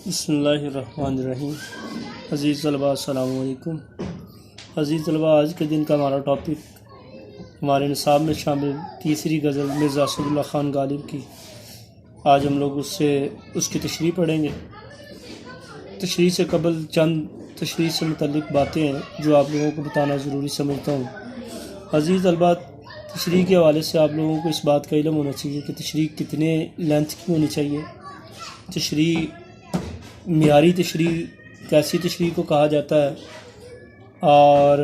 بسم اللہ الرحمن الرحیم۔ عزیز طلباء السلام علیکم۔ عزیز طلباء، آج کے دن کا ہمارا ٹاپک ہمارے نصاب میں شامل تیسری غزل مرزا اسد اللہ خان غالب کی۔ آج ہم لوگ اس کی تشریح پڑھیں گے۔ تشریح سے قبل چند تشریح سے متعلق باتیں ہیں جو آپ لوگوں کو بتانا ضروری سمجھتا ہوں۔ عزیز طلباء، تشریح کے حوالے سے آپ لوگوں کو اس بات کا علم ہونا چاہیے کہ تشریح کتنے لینتھ کی ہونی چاہیے، تشریح معیاری تشریح کیسی تشریح کو کہا جاتا ہے، اور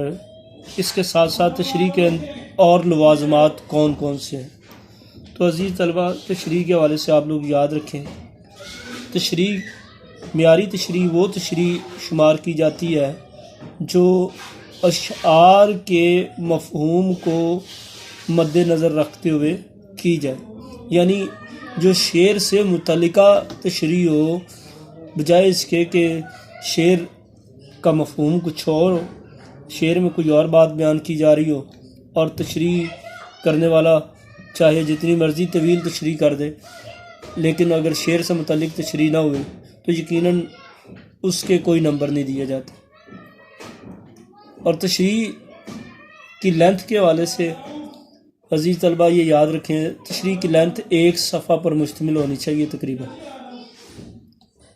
اس کے ساتھ ساتھ تشریح کے اور لوازمات کون کون سے ہیں۔ تو عزیز طلباء، تشریح کے حوالے سے آپ لوگ یاد رکھیں، تشریح معیاری تشریح وہ تشریح شمار کی جاتی ہے جو اشعار کے مفہوم کو مد نظر رکھتے ہوئے کی جائے، یعنی جو شعر سے متعلقہ تشریح ہو، بجائے اس کے کہ شعر کا مفہوم کچھ اور ہو، شعر میں کوئی اور بات بیان کی جا رہی ہو، اور تشریح کرنے والا چاہے جتنی مرضی طویل تشریح کر دے، لیکن اگر شعر سے متعلق تشریح نہ ہوئی تو یقیناً اس کے کوئی نمبر نہیں دیے جاتے۔ اور تشریح کی لینتھ کے حوالے سے عزیز طلباء یہ یاد رکھیں، تشریح کی لینتھ ایک صفحہ پر مشتمل ہونی چاہیے تقریباً،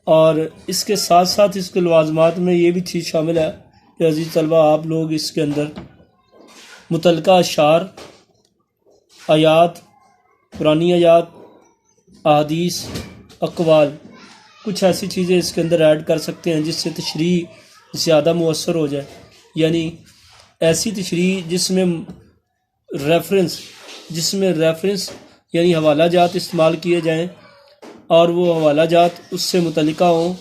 اور اس کے ساتھ ساتھ اس کے لوازمات میں یہ بھی چیز شامل ہے کہ عزیز طلباء آپ لوگ اس کے اندر متعلقہ اشعار، آیات، قرآنی آیات، احادیث، اقوال، کچھ ایسی چیزیں اس کے اندر ایڈ کر سکتے ہیں جس سے تشریح زیادہ مؤثر ہو جائے، یعنی ایسی تشریح جس میں ریفرنس یعنی حوالہ جات استعمال کیے جائیں، اور وہ حوالہ جات اس سے متعلقہ ہوں،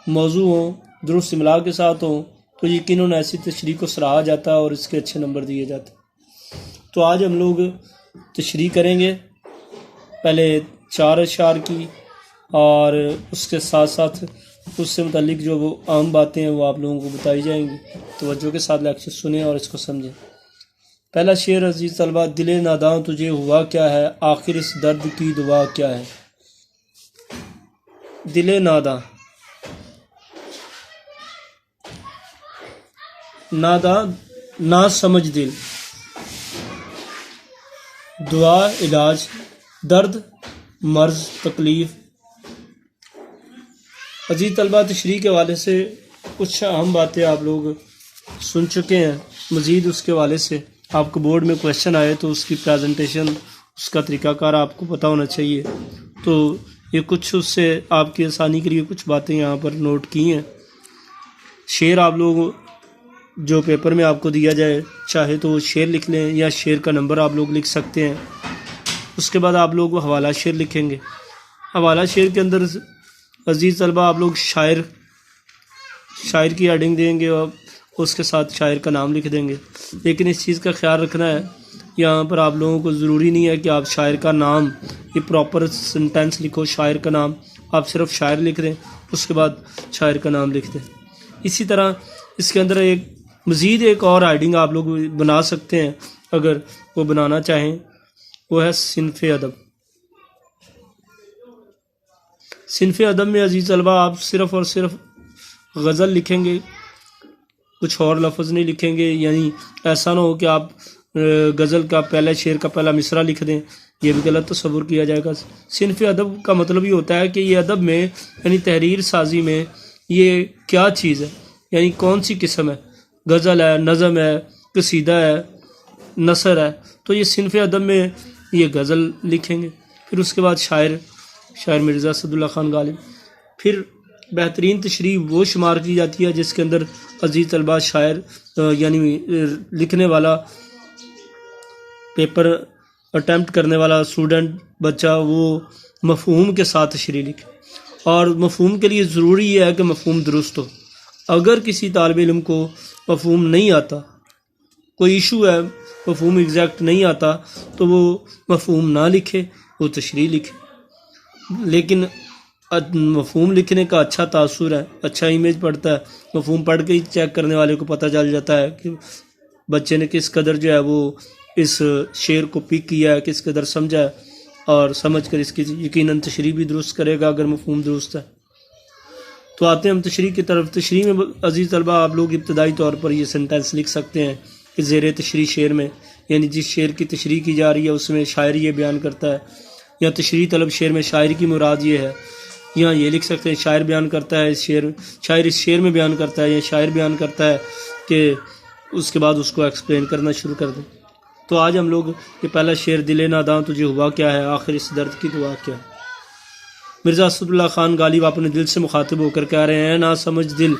موضوع ہوں، درست املاء کے ساتھ ہوں، تو یقیناً ایسی تشریح کو سراہا جاتا ہے اور اس کے اچھے نمبر دیے جاتے ہیں۔ تو آج ہم لوگ تشریح کریں گے پہلے 4 اشعار کی، اور اس کے ساتھ ساتھ اس سے متعلق جو وہ عام باتیں ہیں وہ آپ لوگوں کو بتائی جائیں گی۔ توجہ کے ساتھ لیکچر سنیں اور اس کو سمجھیں۔ پہلا شعر عزیز طلباء، دل ناداں تجھے ہوا کیا ہے، آخر اس درد کی دوا کیا ہے۔ دل ناداں، ناداں نا سمجھ دل، دعا علاج، درد مرض تکلیف۔ عزیز طلباء، تشریح کے حوالے سے کچھ اہم باتیں آپ لوگ سن چکے ہیں۔ مزید اس کے حوالے سے آپ کو بورڈ میں کویشچن آئے تو اس کی پریزنٹیشن، اس کا طریقہ کار آپ کو پتہ ہونا چاہیے۔ تو یہ کچھ اس سے آپ کی آسانی کے لیے کچھ باتیں یہاں پر نوٹ کی ہیں۔ شعر آپ لوگ جو پیپر میں آپ کو دیا جائے، چاہے تو شعر لکھ لیں یا شعر کا نمبر آپ لوگ لکھ سکتے ہیں۔ اس کے بعد آپ لوگ حوالہ شعر لکھیں گے۔ حوالہ شعر کے اندر عزیز طلباء آپ لوگ شاعر کی ہیڈنگ دیں گے اور اس کے ساتھ شاعر کا نام لکھ دیں گے، لیکن اس چیز کا خیال رکھنا ہے، یہاں پر آپ لوگوں کو ضروری نہیں ہے کہ آپ شاعر کا نام، یہ پراپر سنٹینس لکھو، شاعر کا نام، آپ صرف شاعر لکھ دیں، اس کے بعد شاعر کا نام لکھ دیں۔ اسی طرح اس کے اندر مزید ایک اور ہیڈنگ آپ لوگ بنا سکتے ہیں اگر وہ بنانا چاہیں، وہ ہے صنف ادب۔ صنف ادب میں عزیز طلباء آپ صرف اور صرف غزل لکھیں گے، کچھ اور لفظ نہیں لکھیں گے، یعنی ایسا نہ ہو کہ آپ غزل کا پہلے شعر کا پہلا مصرع لکھ دیں، یہ بھی غلط تصور کیا جائے گا۔ صنف ادب کا مطلب یہ ہوتا ہے کہ یہ ادب میں یعنی تحریر سازی میں یہ کیا چیز ہے، یعنی کون سی قسم ہے، غزل ہے، نظم ہے، قصیدہ ہے، نثر ہے، تو یہ صنف ادب میں یہ غزل لکھیں گے۔ پھر اس کے بعد شاعر مرزا اسد اللہ خان غالب۔ پھر بہترین تشریح وہ شمار کی جاتی ہے جس کے اندر عزیز طلباء شاعر یعنی لکھنے والا، پیپر اٹیمپٹ کرنے والا اسٹوڈنٹ بچہ وہ مفہوم کے ساتھ تشریح لکھے، اور مفہوم کے لیے ضروری یہ ہے کہ مفہوم درست ہو۔ اگر کسی طالب علم کو مفہوم نہیں آتا، کوئی ایشو ہے، مفہوم ایگزیکٹ نہیں آتا، تو وہ مفہوم نہ لکھے، وہ تشریح لکھے۔ لیکن مفہوم لکھنے کا اچھا تاثر ہے، اچھا امیج پڑتا ہے، مفہوم پڑھ کے ہی چیک کرنے والے کو پتہ چل جاتا ہے کہ بچے نے کس قدر جو ہے وہ اس شعر کو پک کیا ہے، کس قدر سمجھا ہے، اور سمجھ کر اس کی یقیناً تشریح بھی درست کرے گا اگر مفہوم درست ہے۔ تو آتے ہیں ہم تشریح کی طرف. تشریح میں عزیز طلبہ آپ لوگ ابتدائی طور پر یہ سینٹینس لکھ سکتے ہیں کہ زیر تشریح شعر میں، یعنی جس شعر کی تشریح کی جا رہی ہے اس میں شاعر یہ بیان کرتا ہے، یا تشریح طلب شعر میں شاعر کی مراد یہ ہے. یہاں یہ لکھ سکتے ہیں شاعر بیان کرتا ہے شاعر اس شعر میں بیان کرتا ہے، یا شاعر بیان کرتا ہے کہ اس کے بعد اس کو ایکسپلین کرنا شروع کر دیں. تو آج ہم لوگ یہ پہلا شعر دل ناداں تجھے ہوا کیا ہے، آخر اس درد کی دعا کیا ہے. مرزا اسداللہ خان غالب اپنے دل سے مخاطب ہو کر کہہ رہے ہیں، نا سمجھ دل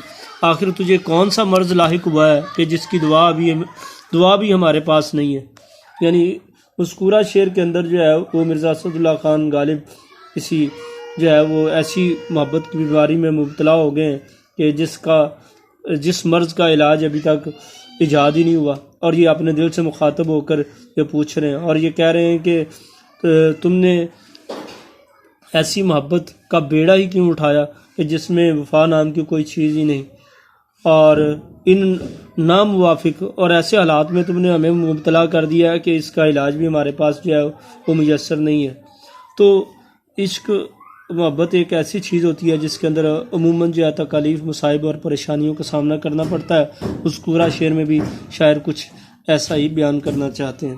آخر تجھے کون سا مرض لاحق ہوا ہے کہ جس کی دعا بھی ہمارے پاس نہیں ہے. یعنی مذکورہ شعر کے اندر جو ہے وہ مرزا اسداللہ خان غالب کسی جو ہے وہ ایسی محبت کی بیماری میں مبتلا ہو گئے ہیں کہ جس مرض کا علاج ابھی تک ایجاد ہی نہیں ہوا، اور یہ اپنے دل سے مخاطب ہو کر یہ پوچھ رہے ہیں اور یہ کہہ رہے ہیں کہ تم نے ایسی محبت کا بیڑا ہی کیوں اٹھایا کہ جس میں وفا نام کی کوئی چیز ہی نہیں، اور ان ناموافق اور ایسے حالات میں تم نے ہمیں مبتلا کر دیا ہے کہ اس کا علاج بھی ہمارے پاس جو ہے وہ میسر نہیں ہے. تو عشق محبت ایک ایسی چیز ہوتی ہے جس کے اندر عموماً جو ہے تکالیف، مصائب اور پریشانیوں کا سامنا کرنا پڑتا ہے. اس پورا شعر میں بھی شاعر کچھ ایسا ہی بیان کرنا چاہتے ہیں.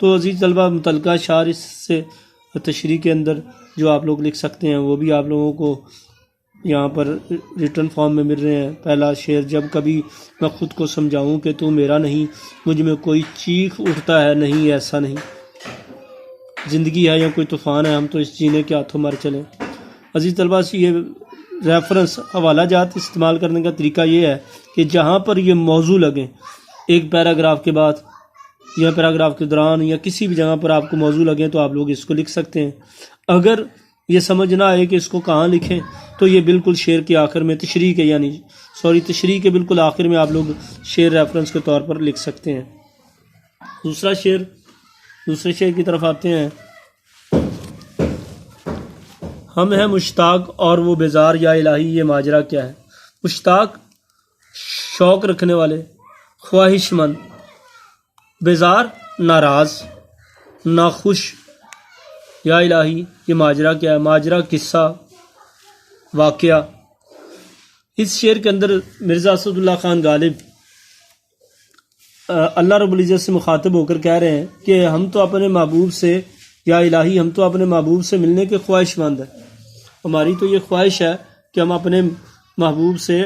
تو عزیز طلبہ متعلقہ اشعار اس سے تشریح کے اندر جو آپ لوگ لکھ سکتے ہیں وہ بھی آپ لوگوں کو یہاں پر ریٹن فارم میں مل رہے ہیں. پہلا شعر، جب کبھی میں خود کو سمجھاؤں کہ تو میرا نہیں، مجھ میں کوئی چیخ اٹھتا ہے نہیں ایسا نہیں، زندگی ہے یا کوئی طوفان ہے، ہم تو اس جینے کے ہاتھوں مر چلیں. عزیز طلبہ یہ ریفرنس حوالہ جات استعمال کرنے کا طریقہ یہ ہے کہ جہاں پر یہ موضوع لگیں، ایک پیراگراف کے بعد یا پیراگراف کے دوران یا کسی بھی جگہ پر آپ کو موضوع لگیں تو آپ لوگ اس کو لکھ سکتے ہیں. اگر یہ سمجھ نہ آئے کہ اس کو کہاں لکھیں تو یہ بالکل شعر کے آخر میں تشریح کے بالکل آخر میں آپ لوگ شعر ریفرنس کے طور پر لکھ سکتے ہیں. دوسرے شعر کی طرف آتے ہیں. ہم ہیں مشتاق اور وہ بیزار، یا الہی یہ ماجرا کیا ہے. مشتاق شوق رکھنے والے، خواہش مند، بیزار ناراض، ناخوش، یا الہی یہ ماجرا کیا ہے. ماجرا قصہ، واقعہ. اس شعر کے اندر مرزا اسداللہ خان غالب اللہ رب العزت سے مخاطب ہو کر کہہ رہے ہیں کہ ہم تو اپنے محبوب سے، یا الہی ہم تو اپنے محبوب سے ملنے کے خواہش مند ہیں. ہماری تو یہ خواہش ہے کہ ہم اپنے محبوب سے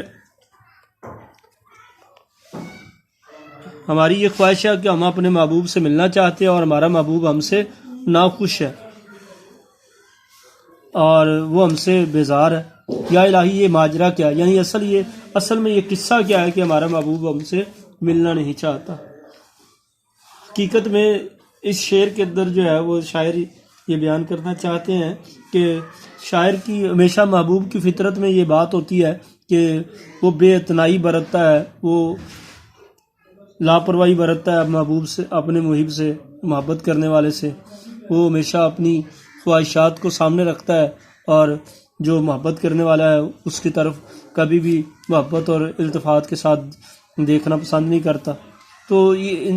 ہماری یہ خواہش ہے کہ ہم اپنے محبوب سے ملنا چاہتے ہیں اور ہمارا محبوب ہم سے ناخوش ہے اور وہ ہم سے بیزار ہے. یا الہی یہ ماجرا کیا ہے، یعنی اصل میں یہ قصہ کیا ہے کہ ہمارا محبوب ہم سے ملنا نہیں چاہتا. حقیقت میں اس شعر کے اندر جو ہے وہ شاعر یہ بیان کرنا چاہتے ہیں کہ شاعر کی ہمیشہ محبوب کی فطرت میں یہ بات ہوتی ہے کہ وہ بے اعتنائی برتتا ہے، وہ لاپرواہی برتتا ہے محبوب سے، اپنے محب سے، محبت کرنے والے سے. وہ ہمیشہ اپنی خواہشات کو سامنے رکھتا ہے اور جو محبت کرنے والا ہے اس کی طرف کبھی بھی محبت اور التفات کے ساتھ دیکھنا پسند نہیں کرتا. تو یہ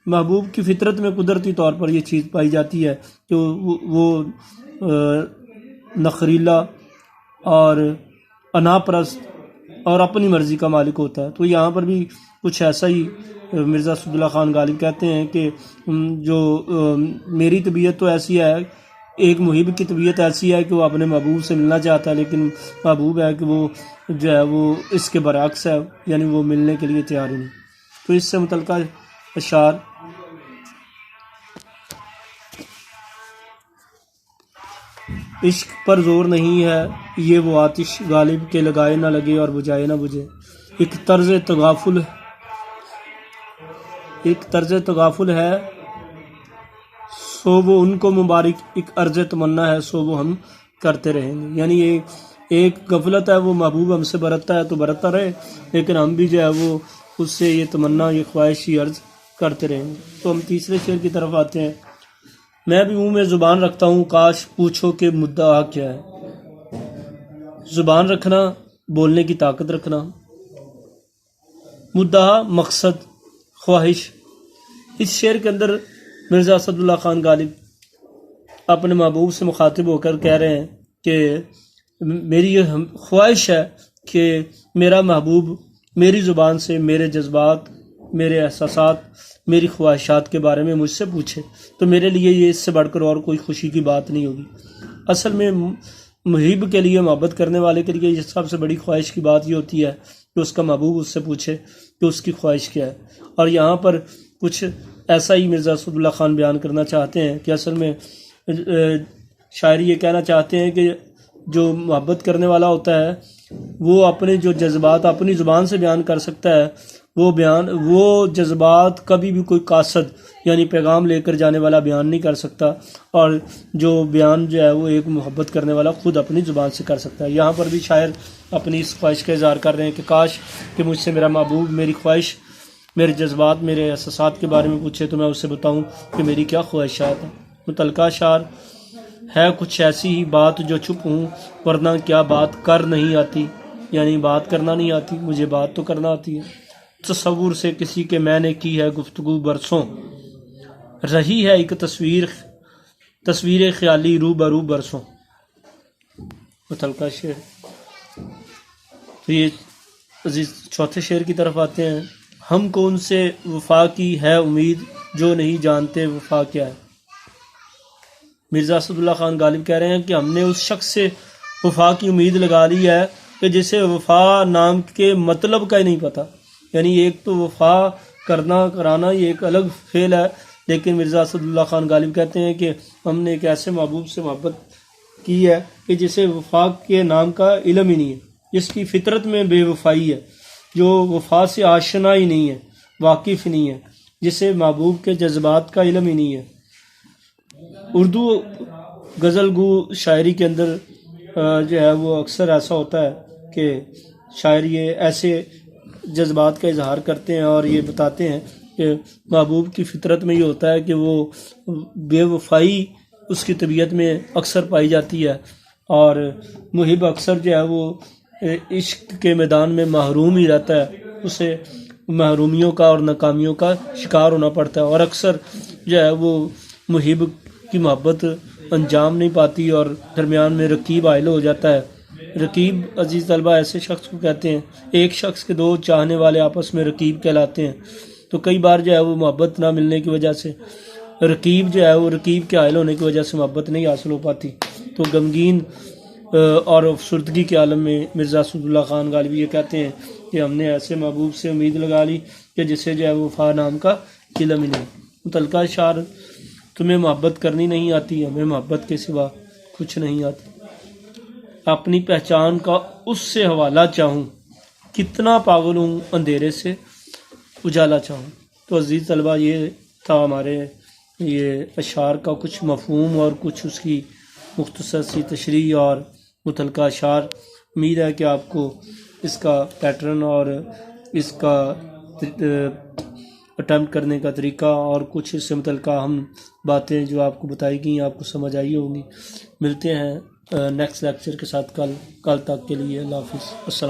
محبوب کی فطرت میں قدرتی طور پر یہ چیز پائی جاتی ہے کہ وہ نخریلا اور انا پرست اور اپنی مرضی کا مالک ہوتا ہے. تو یہاں پر بھی کچھ ایسا ہی مرزا اسداللہ خان غالب کہتے ہیں کہ جو میری طبیعت تو ایسی ہے، ایک محب کی طبیعت ایسی ہے کہ وہ اپنے محبوب سے ملنا چاہتا ہے، لیکن محبوب ہے کہ وہ جو ہے وہ اس کے برعکس ہے، یعنی وہ ملنے کے لیے تیار ہی نہیں. تو اس سے متعلقہ اشعار. عشق پر زور نہیں ہے یہ وہ آتش غالب کے لگائے نہ لگے اور بجھائے نہ بجھے. ایک طرز تغافل ہے سو وہ ان کو مبارک، ایک عرض تمنا ہے سو وہ ہم کرتے رہیں گے. یعنی ایک غفلت ہے، وہ محبوب ہم سے برتتا ہے تو برتتا رہے، لیکن ہم بھی جو ہے وہ اس سے یہ تمنا، یہ خواہش، یہ عرض کرتے رہیں گے. تو ہم تیسرے شعر کی طرف آتے ہیں. میں بھی منہ میں زبان رکھتا ہوں کاش پوچھو کہ مدعا کیا ہے. زبان رکھنا، بولنے کی طاقت رکھنا. مدعا مقصد، خواہش. اس شعر کے اندر مرزا اسداللہ خان غالب اپنے محبوب سے مخاطب ہو کر کہہ رہے ہیں کہ میری یہ خواہش ہے کہ میرا محبوب میری زبان سے میرے جذبات، میرے احساسات، میری خواہشات کے بارے میں مجھ سے پوچھے تو میرے لیے یہ اس سے بڑھ کر اور کوئی خوشی کی بات نہیں ہوگی۔ اصل میں محب کے لیے، محبت کرنے والے کے لیے یہ سب سے بڑی خواہش کی بات یہ ہوتی ہے کہ اس کا محبوب اس سے پوچھے کہ اس کی خواہش کیا ہے۔ اور یہاں پر کچھ ایسا ہی مرزا اسد اللہ خان بیان کرنا چاہتے ہیں کہ اصل میں شاعر یہ کہنا چاہتے ہیں کہ جو محبت کرنے والا ہوتا ہے وہ اپنے جو جذبات اپنی زبان سے بیان کر سکتا ہے، وہ جذبات کبھی بھی کوئی قاصد یعنی پیغام لے کر جانے والا بیان نہیں کر سکتا، اور جو بیان جو ہے وہ ایک محبت کرنے والا خود اپنی زبان سے کر سکتا ہے۔ یہاں پر بھی شاعر اپنی اس خواہش کا اظہار کر رہے ہیں کہ کاش کہ مجھ سے میرا محبوب میری خواہش، میرے جذبات، میرے احساسات کے بارے میں پوچھے تو میں اسے بتاؤں کہ میری کیا خواہشات ہیں۔ متعلقہ اشعار: ہے کچھ ایسی ہی بات جو چھپ ہوں، ورنہ کیا بات کر نہیں آتی، یعنی بات کرنا نہیں آتی، مجھے بات تو کرنا آتی ہے۔ تصور سے کسی کے میں نے کی ہے گفتگو برسوں، رہی ہے ایک تصویر خیالی رو برو برسوں۔ متعلقہ شعر۔ تو یہ عزیز چوتھے شعر کی طرف آتے ہیں۔ ہم کو ان سے وفا کی ہے امید، جو نہیں جانتے وفا کیا ہے۔ مرزا اسد اللہ خان غالب کہہ رہے ہیں کہ ہم نے اس شخص سے وفا کی امید لگا لی ہے کہ جسے وفا نام کے مطلب کا ہی نہیں پتہ، یعنی ایک تو وفا کرانا یہ ایک الگ فعل ہے، لیکن مرزا اسد اللہ خان غالب کہتے ہیں کہ ہم نے ایک ایسے محبوب سے محبت کی ہے کہ جسے وفا کے نام کا علم ہی نہیں ہے، جس کی فطرت میں بے وفائی ہے، جو وفا سے آشنا ہی نہیں ہے، واقف نہیں ہے، جسے محبوب کے جذبات کا علم ہی نہیں ہے۔ اردو غزل گو شاعری کے اندر جو ہے وہ اکثر ایسا ہوتا ہے کہ شاعر یہ ایسے جذبات کا اظہار کرتے ہیں اور یہ بتاتے ہیں کہ محبوب کی فطرت میں یہ ہوتا ہے کہ وہ بے وفائی اس کی طبیعت میں اکثر پائی جاتی ہے، اور محب اکثر جو ہے وہ عشق کے میدان میں محروم ہی رہتا ہے، اسے محرومیوں کا اور ناکامیوں کا شکار ہونا پڑتا ہے، اور اکثر جو ہے وہ محب کی محبت انجام نہیں پاتی اور درمیان میں رقیب حائل ہو جاتا ہے۔ رقیب عزیز طلبہ ایسے شخص کو کہتے ہیں، ایک شخص کے دو چاہنے والے آپس میں رقیب کہلاتے ہیں۔ تو کئی بار جو ہے وہ محبت نہ ملنے کی وجہ سے رقیب جو ہے وہ رقیب کے حائل ہونے کی وجہ سے محبت نہیں حاصل ہو پاتی۔ تو غمگین اور افسردگی کے عالم میں مرزا اسد اللہ خان غالبی یہ کہتے ہیں کہ ہم نے ایسے محبوب سے امید لگا لی کہ جسے جو ہے وہ وفا نام کا علم ہی نہیں۔ متعلقہ اشعار: تمہیں محبت کرنی نہیں آتی، ہمیں محبت کے سوا کچھ نہیں آتی۔ اپنی پہچان کا اس سے حوالہ چاہوں، کتنا پاگل ہوں اندھیرے سے اجالا چاہوں۔ تو عزیز طلبہ یہ تھا ہمارے یہ اشعار کا کچھ مفہوم اور کچھ اس کی مختصر سی تشریح اور متعلقہ اشعار۔ امید ہے کہ آپ کو اس کا پیٹرن اور اس کا اٹیمپٹ کرنے کا طریقہ اور کچھ اس سے متعلقہ ہم باتیں جو آپ کو بتائی گئیں آپ کو سمجھ آئی ہوں گی۔ ملتے ہیں نیکسٹ لیکچر کے ساتھ کل تک کے لیے اللہ حافظ، السلام۔